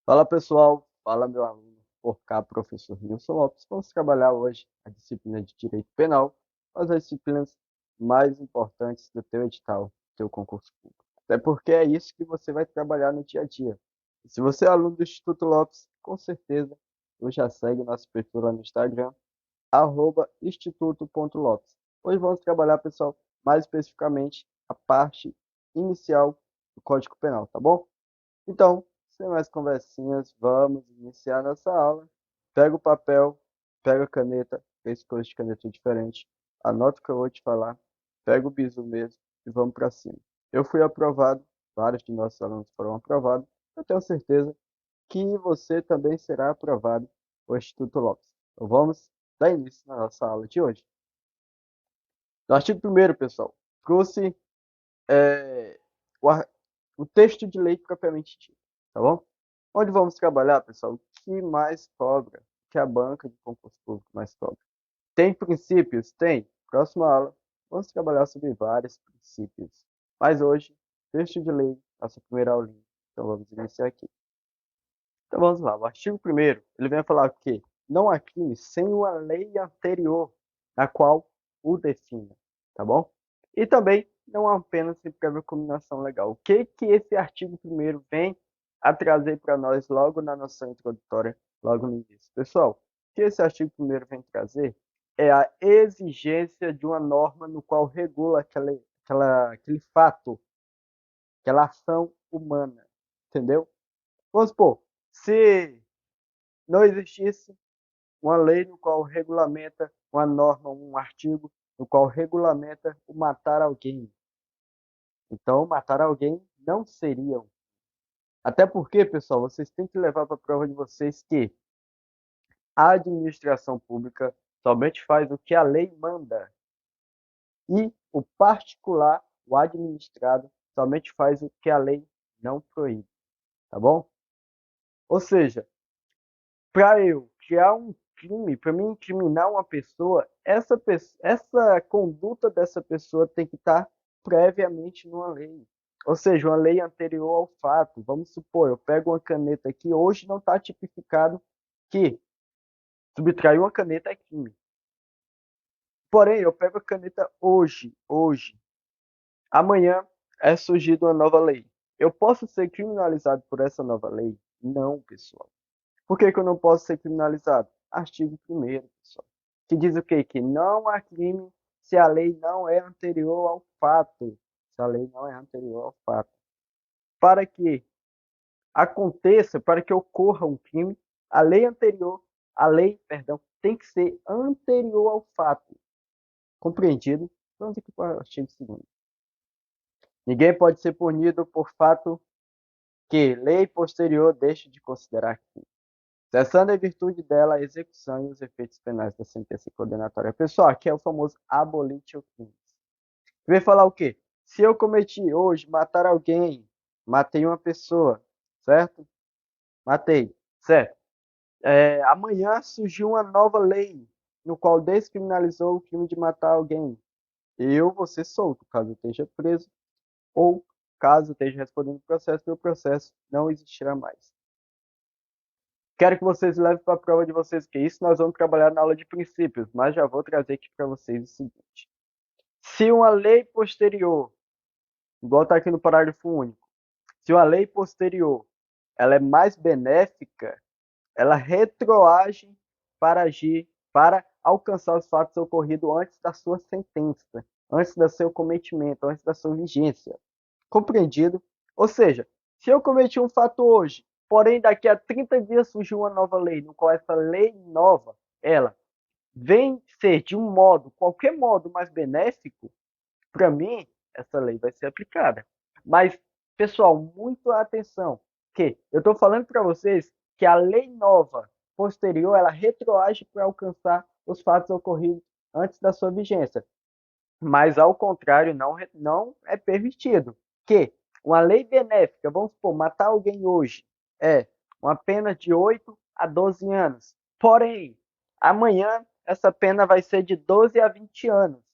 Fala pessoal, fala meu aluno, por cá, professor Nilson Lopes. Vamos trabalhar hoje a disciplina de Direito Penal, as disciplinas mais importantes do teu edital, do teu concurso público. Até porque é isso que você vai trabalhar no dia a dia. E se você é aluno do Instituto Lopes, com certeza tu já segue nosso perfil lá no Instagram, instituto.lopes. Hoje vamos trabalhar, pessoal, mais especificamente a parte inicial do Código Penal, tá bom? Então, sem mais conversinhas, vamos iniciar nossa aula. Pega o papel, pega a caneta, três cores de caneta diferentes, anota o que eu vou te falar, pega o bizu mesmo e vamos para cima. Eu fui aprovado, vários de nossos alunos foram aprovados, eu tenho certeza que você também será aprovado por Instituto Lopes. Então vamos dar início na nossa aula de hoje. No artigo 1º, pessoal, trouxe é, o, ar- o texto de lei propriamente dito, tá bom? Onde vamos trabalhar, pessoal? O que mais cobra? O que a banca de concurso público mais cobra? Tem princípios? Tem. Próxima aula, vamos trabalhar sobre vários princípios. Mas hoje, texto de lei, nossa primeira aulinha. Então vamos iniciar aqui. Então vamos lá. O artigo 1º, ele vem falar que não há crime sem uma lei anterior, a qual o defina, tá bom? E também não há pena sem prévia combinação legal. O que que esse artigo 1º vem a trazer para nós logo na nossa introdutória, logo no início? Pessoal, o que esse artigo 1º vem trazer é a exigência de uma norma no qual regula aquele fato, aquela ação humana, entendeu? Vamos supor, se não existisse uma lei no qual regulamenta uma norma, um artigo no qual regulamenta o matar alguém. Então, matar alguém não seria. Até porque, pessoal, vocês têm que levar para a prova de vocês que a administração pública somente faz o que a lei manda e o particular, o administrado, somente faz o que a lei não proíbe, tá bom? Ou seja, para eu criar um crime, para mim incriminar uma pessoa, essa conduta dessa pessoa tem que estar previamente numa lei. Ou seja, uma lei anterior ao fato. Vamos supor, eu pego uma caneta aqui, hoje não está tipificado que subtrair uma caneta é crime. Porém, eu pego a caneta hoje. Amanhã é surgida uma nova lei. Eu posso ser criminalizado por essa nova lei? Não, pessoal. Por que que eu não posso ser criminalizado? Artigo 1º, pessoal. Que diz o quê? Que não há crime se a lei não é anterior ao fato. Se a lei não é anterior ao fato. Para que aconteça, para que ocorra um crime, a lei anterior, perdão, tem que ser anterior ao fato. Compreendido? Vamos aqui para o artigo 2º. Ninguém pode ser punido por fato que lei posterior deixe de considerar crime, cessando em virtude dela a execução e os efeitos penais da sentença condenatória. Pessoal, aqui é o famoso abolitio crimes. Vem falar o quê? Se eu cometi hoje matar alguém, matei uma pessoa, certo? Matei, certo? Amanhã surgiu uma nova lei no qual descriminalizou o crime de matar alguém. Eu vou ser solto caso eu esteja preso ou caso eu esteja respondendo o processo, meu processo não existirá mais. Quero que vocês levem para a prova de vocês, que isso nós vamos trabalhar na aula de princípios, mas já vou trazer aqui para vocês o seguinte. Se uma lei posterior, igual está aqui no parágrafo único, se uma lei posterior ela é mais benéfica, ela retroage para agir, para alcançar os fatos ocorridos antes da sua sentença, antes do seu cometimento, antes da sua vigência. Compreendido? Ou seja, se eu cometi um fato hoje, porém daqui a 30 dias surgiu uma nova lei, no qual essa lei nova, ela vem ser de um modo, qualquer modo mais benéfico, para mim, essa lei vai ser aplicada. Mas, pessoal, muito atenção, que eu estou falando para vocês que a lei nova, posterior, ela retroage para alcançar os fatos ocorridos antes da sua vigência. Mas, ao contrário, não é permitido que uma lei benéfica, vamos supor, matar alguém hoje, é uma pena de 8 a 12 anos. Porém, amanhã essa pena vai ser de 12 a 20 anos.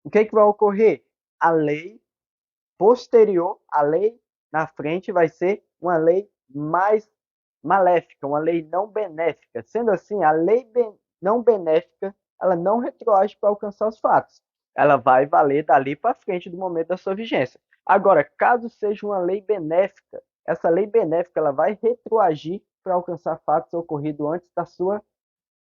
O que, que vai ocorrer? A lei posterior, a lei na frente vai ser uma lei mais maléfica, uma lei não benéfica. Sendo assim, a lei não benéfica, ela não retroage para alcançar os fatos. Ela vai valer dali para frente do momento da sua vigência. Agora, caso seja uma lei benéfica, essa lei benéfica ela vai retroagir para alcançar fatos ocorridos antes da sua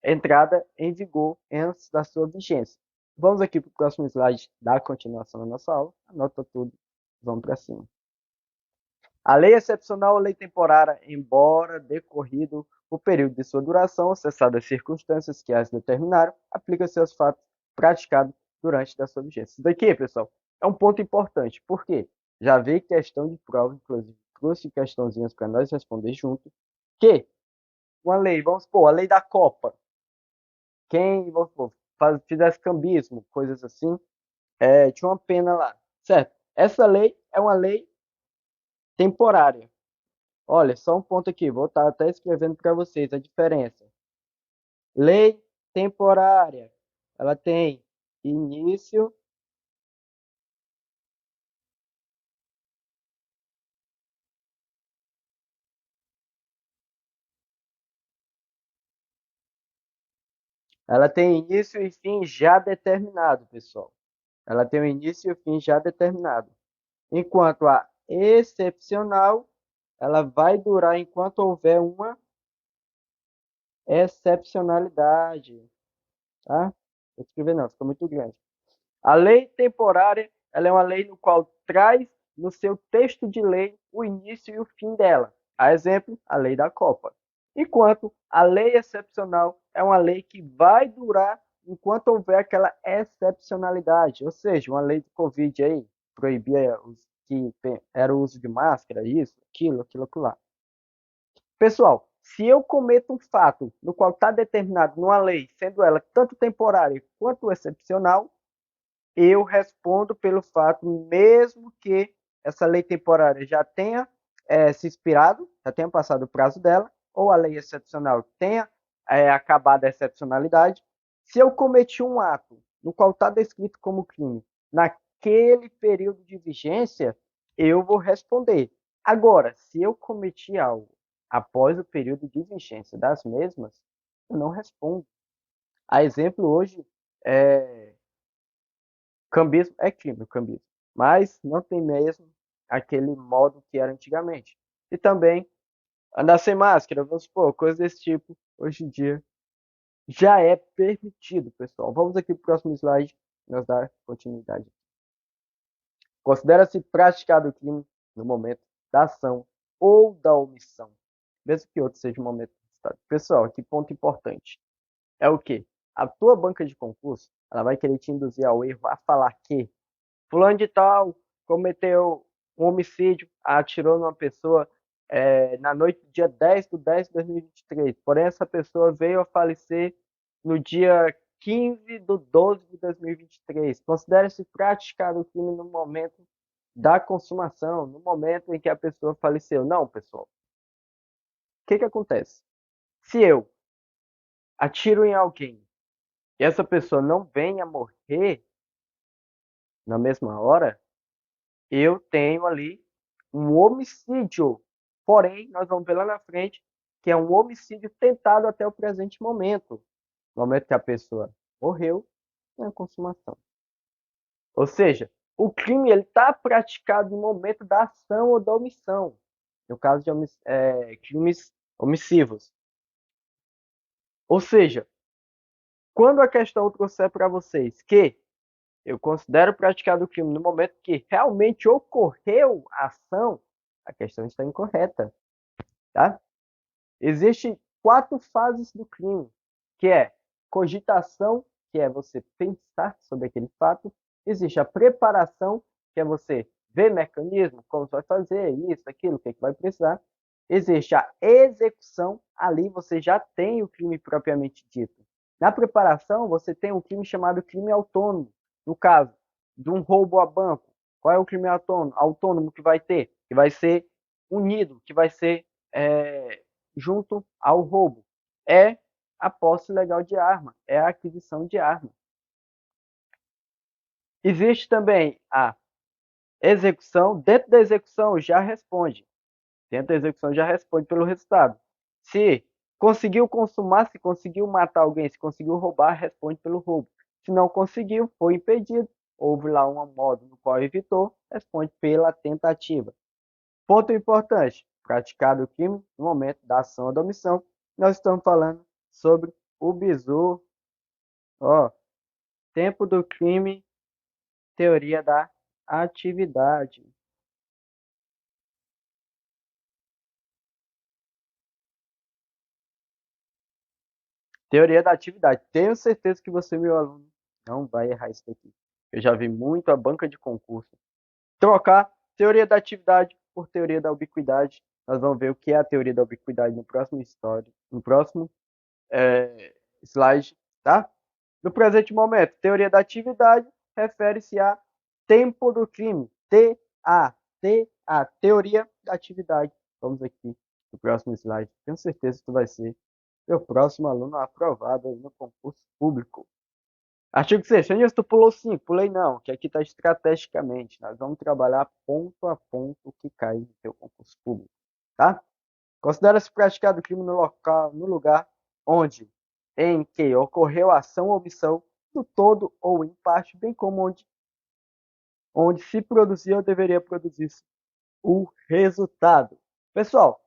entrada em vigor, antes da sua vigência. Vamos aqui para o próximo slide da continuação da nossa aula. Anota tudo. Vamos para cima. A lei excepcional ou lei temporária, embora decorrido o período de sua duração, cessadas as circunstâncias que as determinaram, aplica-se aos fatos praticados durante a sua vigência. Isso daqui, pessoal, é um ponto importante. Por quê? Já veio questão de prova, inclusive trouxe questãozinhas para nós responder junto, que uma lei, vamos supor, a lei da Copa, quem, vamos supor, fizesse cambismo, coisas assim, tinha uma pena lá, certo? Essa lei é uma lei temporária. Olha, só um ponto aqui, vou estar até escrevendo para vocês a diferença. Lei temporária, ela tem início, ela tem início e fim já determinado, pessoal. Ela tem um início e um fim já determinado. Enquanto a excepcional, ela vai durar enquanto houver uma excepcionalidade, tá? Vou escrever não, ficou muito grande. A lei temporária, ela é uma lei no qual traz no seu texto de lei o início e o fim dela. A exemplo, a lei da Copa. Enquanto a lei excepcional é uma lei que vai durar enquanto houver aquela excepcionalidade, ou seja, uma lei do Covid aí, proibia que era o uso de máscara, isso, aquilo lá. Pessoal, se eu cometo um fato no qual está determinado numa lei, sendo ela tanto temporária quanto excepcional, eu respondo pelo fato, mesmo que essa lei temporária já tenha se expirado, já tenha passado o prazo dela, ou a lei excepcional tenha acabado a excepcionalidade. Se eu cometi um ato no qual está descrito como crime naquele período de vigência, eu vou responder. Agora, se eu cometi algo após o período de vigência das mesmas, eu não respondo. A exemplo hoje é cambismo é crime, o cambismo, mas não tem mesmo aquele modo que era antigamente. E também andar sem máscara, vamos supor, coisas desse tipo, hoje em dia já é permitido, pessoal. Vamos aqui para o próximo slide, nós dar continuidade. Considera-se praticado o crime no momento da ação ou da omissão, mesmo que outro seja o momento do estado. Pessoal, aqui ponto importante. É o quê? A tua banca de concurso, ela vai querer te induzir ao erro a falar que fulano de tal cometeu um homicídio, atirou numa pessoa na noite do dia 10 de 10 de 2023. Porém, essa pessoa veio a falecer no dia 15 de 12 de 2023. Considera-se praticado o crime no momento da consumação, no momento em que a pessoa faleceu. Não, pessoal. O que acontece? Se eu atiro em alguém e essa pessoa não vem a morrer na mesma hora, eu tenho ali um homicídio. Porém, nós vamos ver lá na frente que é um homicídio tentado até o presente momento. No momento que a pessoa morreu, é a consumação. Ou seja, o crime está praticado no momento da ação ou da omissão. No caso de crimes omissivos. Ou seja, quando a questão trouxer para vocês que eu considero praticado o crime no momento que realmente ocorreu a ação, a questão está incorreta, tá? Existem 4 fases do crime, que é cogitação, que é você pensar sobre aquele fato. Existe a preparação, que é você ver mecanismo, como você vai fazer, isso, aquilo, o que vai precisar. Existe a execução, ali você já tem o crime propriamente dito. Na preparação, você tem um crime chamado crime autônomo. No caso de um roubo a banco, qual é o crime autônomo que vai ter? Que vai ser unido, que vai ser junto ao roubo. É a posse legal de arma, é a aquisição de arma. Existe também a execução, dentro da execução já responde. Dentro da execução já responde pelo resultado. Se conseguiu consumar, se conseguiu matar alguém, se conseguiu roubar, responde pelo roubo. Se não conseguiu, foi impedido, houve lá um modo no qual evitou, responde pela tentativa. Ponto importante: praticado o crime no momento da ação ou da omissão. Nós estamos falando sobre o bizu. Ó, tempo do crime, teoria da atividade. Teoria da atividade. Tenho certeza que você, meu aluno, não vai errar isso daqui. Eu já vi muito a banca de concurso trocar teoria da atividade por teoria da ubiquidade. Nós vamos ver o que é a teoria da ubiquidade no próximo história, no próximo slide, tá? No presente momento, teoria da atividade refere-se a tempo do crime. Teoria da atividade. Vamos aqui no próximo slide. Tenho certeza que tu vai ser meu próximo aluno aprovado aí no concurso público. Artigo 6º, Nilson, tu pulou 5, pulei não, que aqui está estrategicamente. Nós vamos trabalhar ponto a ponto o que cai no teu concurso público, tá? Considera-se praticado o crime no local, no lugar onde, em que ocorreu a ação ou omissão do todo ou em parte, bem como onde se produzia ou deveria produzir-se o resultado. Pessoal,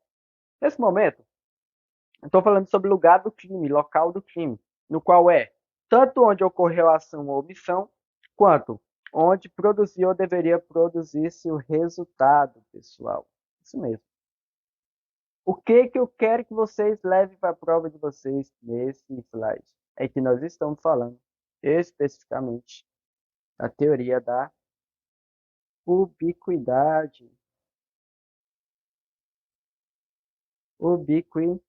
nesse momento, estou falando sobre lugar do crime, local do crime, no qual é tanto onde ocorreu a ação ou omissão, quanto onde produziu ou deveria produzir-se o resultado, pessoal. Isso mesmo. O que eu quero que vocês levem para a prova de vocês nesse slide? É que nós estamos falando especificamente da teoria da ubiquidade. Ubiquidade.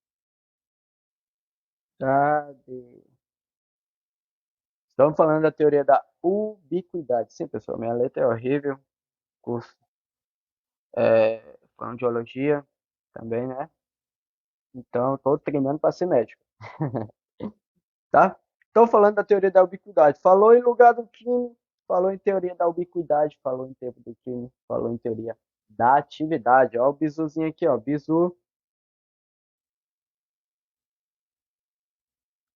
Estamos falando da teoria da ubiquidade. Sim, pessoal, minha letra é horrível. Curso fonoaudiologia também, né? Então, estou treinando para ser médico, tá? Estou falando da teoria da ubiquidade. Falou em lugar do crime, falou em teoria da ubiquidade, falou em tempo do crime, falou em teoria da atividade. Ó, o bizuzinho aqui, ó. Bizu,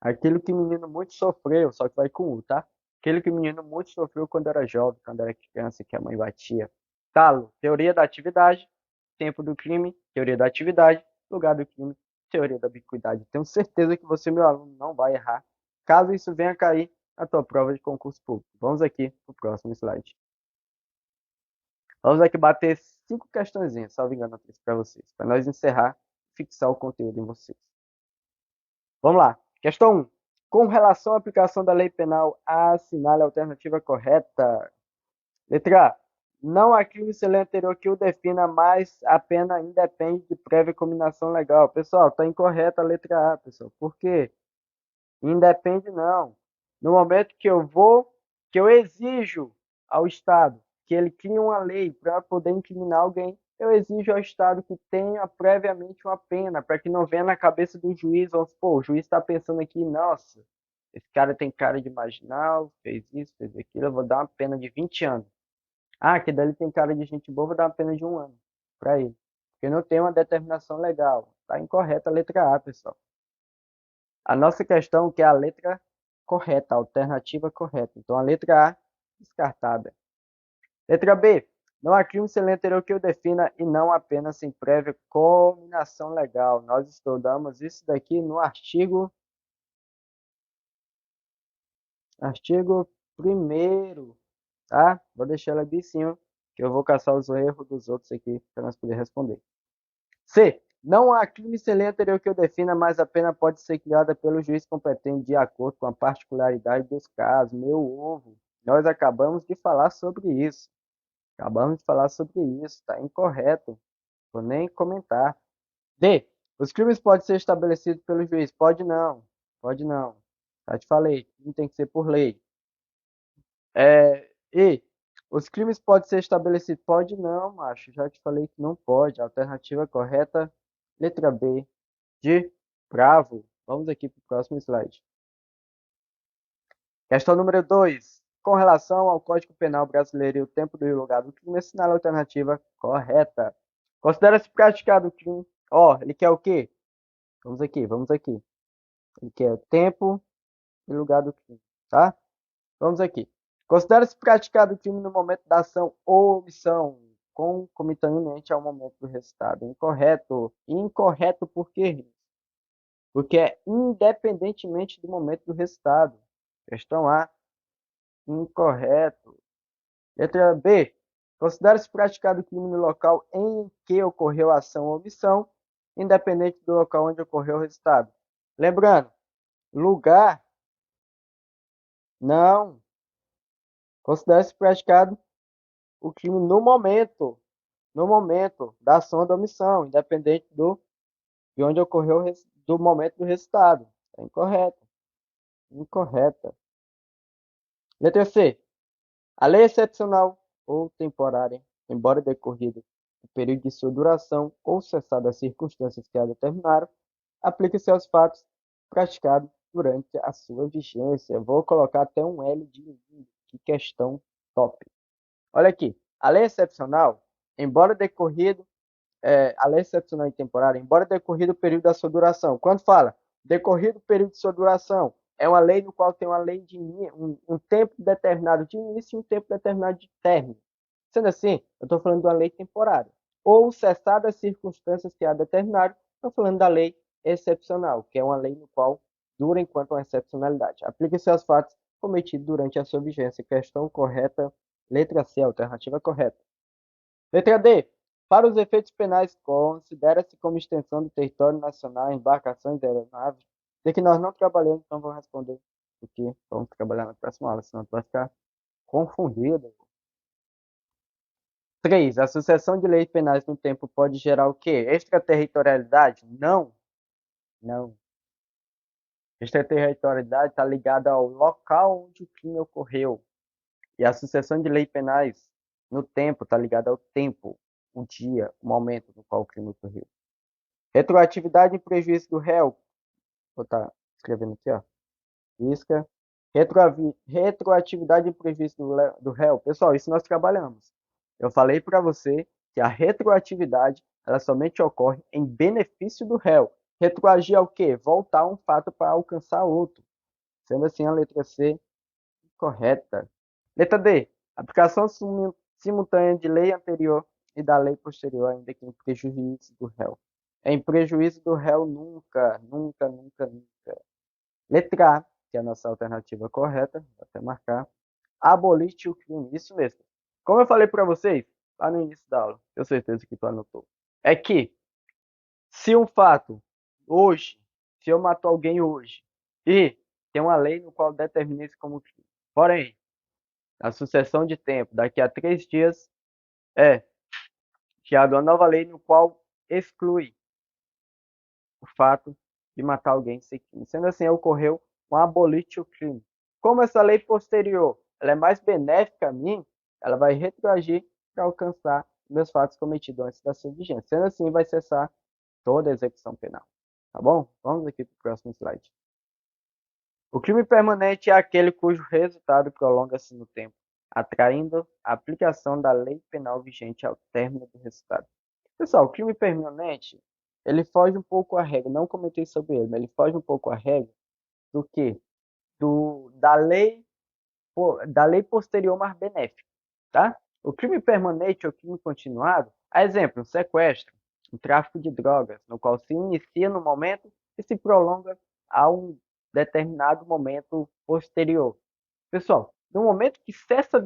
aquilo que o menino muito sofreu, só que vai com U, tá? Aquele que o menino muito sofreu quando era jovem, quando era criança, que a mãe batia. Talo, teoria da atividade, tempo do crime, teoria da atividade, lugar do crime, teoria da ubiquidade. Tenho certeza que você, meu aluno, não vai errar, caso isso venha a cair na tua prova de concurso público. Vamos aqui pro próximo slide. Vamos aqui bater 5 questõezinhas, salvo engano, para vocês, para nós encerrar e fixar o conteúdo em vocês. Vamos lá. Questão 1. Com relação à aplicação da lei penal, assinale a alternativa correta. Letra A. Não há crime sem lei anterior que o defina, mas a pena independe de prévia combinação legal. Pessoal, está incorreta a letra A, pessoal. Por quê? Independe não. No momento que eu exijo ao Estado que ele crie uma lei para poder incriminar alguém, eu exijo ao Estado que tenha previamente uma pena, para que não venha na cabeça do juiz, vamos supor, o juiz está pensando aqui, nossa, esse cara tem cara de marginal, fez isso, fez aquilo, eu vou dar uma pena de 20 anos. Ah, que dali tem cara de gente boa, vou dar uma pena de 1 ano para ele. Porque não tem uma determinação legal. Está incorreta a letra A, pessoal. A nossa questão que é a letra correta, a alternativa correta. Então, a letra A, descartada. Letra B. Não há crime sem lei anterior que o defina e não apenas sem prévia cominação legal. Nós estudamos isso daqui no artigo 1º, tá? Vou deixar ela bicinho, que eu vou caçar os erros dos outros aqui para nós poder responder. C. Não há crime sem lei anterior que o defina, mas a pena pode ser criada pelo juiz competente de acordo com a particularidade dos casos. Meu ovo. Nós acabamos de falar sobre isso. Acabamos de falar sobre isso. Está incorreto. Vou nem comentar. D. Os crimes podem ser estabelecidos pelo juiz. Pode não. Pode não. Já te falei. Não tem que ser por lei. E. Os crimes podem ser estabelecidos? Pode não, macho. Já te falei que não pode. A alternativa correta, letra B, de bravo. Vamos aqui para o próximo slide. Questão número 2. Com relação ao Código Penal brasileiro e o tempo do lugar do crime, assinale a alternativa correta. Considera-se praticado o crime. Ó, ele quer o quê? Vamos aqui. Ele quer tempo e lugar do crime, tá? Vamos aqui. Considera-se praticado o crime no momento da ação ou omissão, concomitantemente ao momento do resultado. Incorreto. Incorreto por quê? Porque é independentemente do momento do resultado. Questão A, incorreto. Letra B. Considera-se praticado o crime no local em que ocorreu a ação ou omissão, independente do local onde ocorreu o resultado. Lembrando, lugar, não. Considera-se praticado o crime no momento da ação ou da omissão, independente de onde ocorreu do momento do resultado. É incorreto. Incorreta. Letra C. A lei excepcional ou temporária, embora decorrido o período de sua duração ou cessado as circunstâncias que a determinaram, aplica-se aos fatos praticados durante a sua vigência. Vou colocar até um L de lindo. Que questão top. Olha aqui. A lei excepcional, embora decorrido a lei excepcional e temporária, embora decorrido o período da sua duração. Quando fala decorrido o período de sua duração, é uma lei no qual tem uma lei de um tempo determinado de início e um tempo determinado de término. Sendo assim, eu estou falando de uma lei temporária. Ou cessadas as circunstâncias que a determinaram, estou falando da lei excepcional, que é uma lei no qual dura enquanto uma excepcionalidade. Aplica-se aos fatos cometidos durante a sua vigência. Questão correta, letra C, alternativa correta. Letra D. Para os efeitos penais, considera-se como extensão do território nacional embarcações de aeronaves. De que nós não trabalhamos, então vamos responder o que vamos trabalhar na próxima aula, senão tu vai ficar confundido. 3. A sucessão de leis penais no tempo pode gerar o quê? Extraterritorialidade? Não. Não. Extraterritorialidade está ligada ao local onde o crime ocorreu. E a sucessão de leis penais no tempo está ligada ao tempo, o dia, o momento no qual o crime ocorreu. Retroatividade em prejuízo do réu. Vou estar escrevendo aqui, ó. Isca. Retroatividade em prejuízo do réu. Pessoal, isso nós trabalhamos. Eu falei para você que a retroatividade ela somente ocorre em benefício do réu. Retroagir é o quê? Voltar um fato para alcançar outro. Sendo assim, a letra C correta. Letra D. Aplicação simultânea de lei anterior e da lei posterior, ainda que em prejuízo do réu. Em prejuízo do réu nunca, nunca, nunca, nunca. Letra A, que é a nossa alternativa correta, vou até marcar. Abolite o crime. Isso mesmo. Como eu falei para vocês lá no início da aula, tenho certeza que tu anotou. É que se um fato hoje, se eu mato alguém hoje e tem uma lei no qual determina isso como crime. Porém, a sucessão de tempo daqui a 3 dias é criada uma nova lei no qual exclui o fato de matar alguém sem crime. Sendo assim, ocorreu um abolitio crime. Como essa lei posterior ela é mais benéfica a mim, ela vai retroagir para alcançar meus fatos cometidos antes da sua vigência. Sendo assim, vai cessar toda a execução penal. Tá bom? Vamos aqui para o próximo slide. O crime permanente é aquele cujo resultado prolonga-se no tempo, atraindo a aplicação da lei penal vigente ao término do resultado. Pessoal, o crime permanente, ele foge um pouco à regra, não comentei sobre ele, mas ele foge um pouco à regra do que? Da lei posterior mais benéfica, tá? O crime permanente ou crime continuado, a exemplo, um sequestro, um tráfico de drogas, no qual se inicia no momento e se prolonga a um determinado momento posterior. Pessoal, no momento que cessa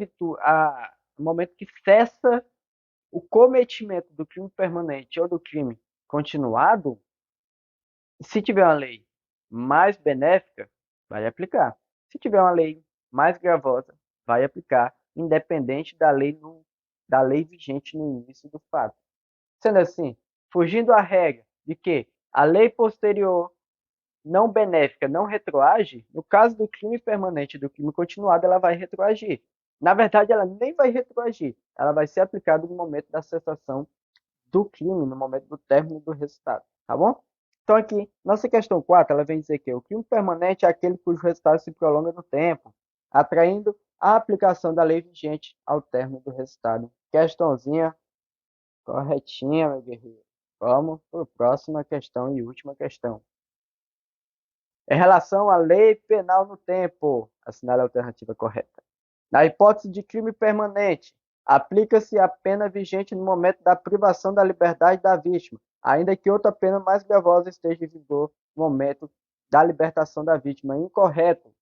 o cometimento do crime permanente ou do crime continuado, se tiver uma lei mais benéfica, vai aplicar. Se tiver uma lei mais gravosa, vai aplicar, independente da lei vigente no início do fato. Sendo assim, fugindo à regra de que a lei posterior não benéfica não retroage, no caso do crime permanente e do crime continuado, ela vai retroagir. Na verdade, ela nem vai retroagir, ela vai ser aplicada no momento da cessação do crime, no momento do término do resultado, tá bom? Então aqui, nossa questão 4, ela vem dizer que o crime permanente é aquele cujo resultado se prolonga no tempo, atraindo a aplicação da lei vigente ao término do resultado. Questãozinha corretinha, meu guerreiro. Vamos para a próxima questão e última questão. Em relação à lei penal no tempo, assinale a alternativa correta. Na hipótese de crime permanente, aplica-se a pena vigente no momento da privação da liberdade da vítima, ainda que outra pena mais gravosa esteja em vigor no momento da libertação da vítima. Incorreto.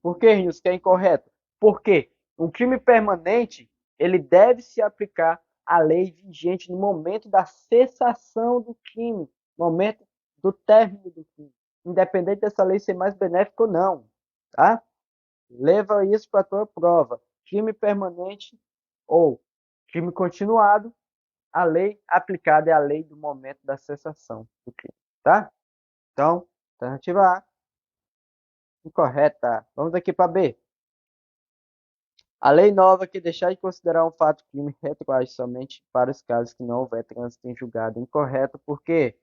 Por que, Rios, que é incorreto? Porque um crime permanente, ele deve se aplicar à lei vigente no momento da cessação do crime, no momento do término do crime, independente dessa lei ser mais benéfica ou não, tá? Leva isso para a tua prova. Crime permanente ou crime continuado, a lei aplicada é a lei do momento da cessação do crime, tá? Então, alternativa A, incorreta. Vamos aqui para B. A lei nova que deixar de considerar um fato crime retroage somente para os casos que não houver trânsito em julgado. Incorreto, porque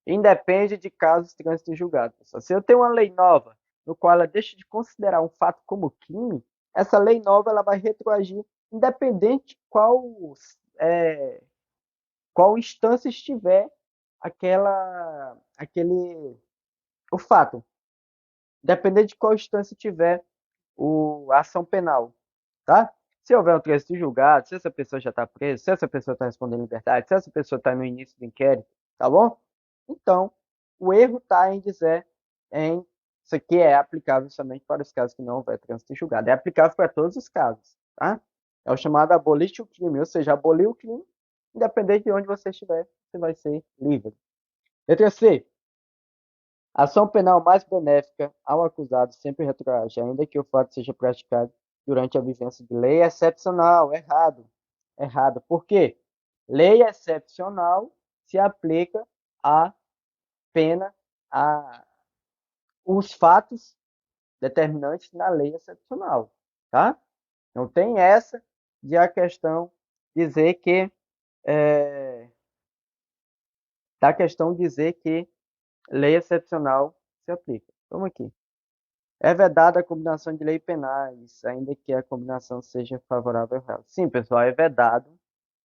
independe de casos de trânsito em julgado. Pessoal. Se eu tenho uma lei nova no qual ela deixa de considerar um fato como crime, essa lei nova ela vai retroagir independente de qual instância estiver o fato. Independente de qual instância tiver a ação penal, tá? Se houver um trânsito em julgado, se essa pessoa já está presa, se essa pessoa está respondendo em liberdade, se essa pessoa está no início do inquérito, tá bom? Então, o erro está em dizer isso aqui é aplicável somente para os casos que não houver trânsito em julgado. É aplicável para todos os casos, tá? É o chamado abolir o crime, ou seja, abolir o crime, independente de onde você estiver, você vai ser livre. Letra C. Ação penal mais benéfica ao acusado sempre retroage, ainda que o fato seja praticado durante a vigência de lei excepcional. Errado. Errado. Por quê? Lei excepcional se aplica a pena, a os fatos determinantes na lei excepcional, tá? Não tem essa de a questão dizer que é, da questão dizer que lei excepcional se aplica. Vamos aqui. É vedada a combinação de lei e penais, ainda que a combinação seja favorável ao réu. Sim, pessoal, é vedado,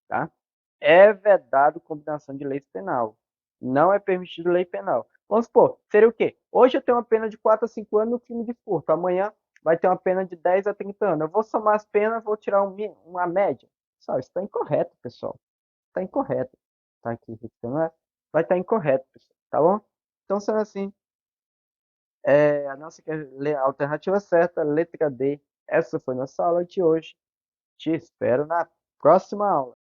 tá? É vedado combinação de lei penal. Não é permitido lei penal. Vamos supor, seria o quê? Hoje eu tenho uma pena de 4 a 5 anos no crime de furto. Amanhã vai ter uma pena de 10 a 30 anos. Eu vou somar as penas, vou tirar uma média. Pessoal, isso está incorreto, pessoal. Está incorreto. Tá aqui, não é? Vai estar incorreto, pessoal. Tá bom? Então, sendo assim, a nossa alternativa certa, letra D. Essa foi nossa aula de hoje. Te espero na próxima aula.